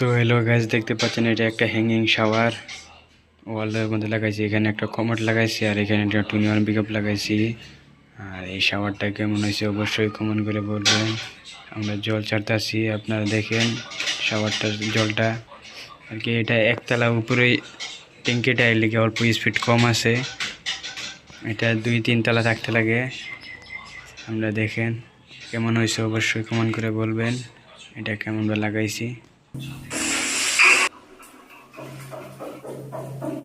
তো hello guys, দেখতে পাচ্ছেন এটা একটা হ্যাঙ্গিং শাওয়ার ওয়ালের মধ্যে লাগাইছি। এখানে একটা কমোড লাগাইছি আর এখানে একটা টুনিওয়ান পিকআপ লাগাইছি। আর এই শাওয়ারটা কেমন হয়েছে অবশ্যই কমেন্ট করে বলবেন। আমরা জল ছাড়তেছি, আপনারা দেখেন শাওয়ারটার জলটা আর কি। এটা একতলা উপরে ট্যাঙ্কিটা এর লিগে অল্প স্পিড কম আছে, এটা 2-3 তলা থাকতে লাগে। আমরা দেখেন কেমন হয়েছে অবশ্যই কমেন্ট করে বলবেন এটা কেমন লাগাইছি।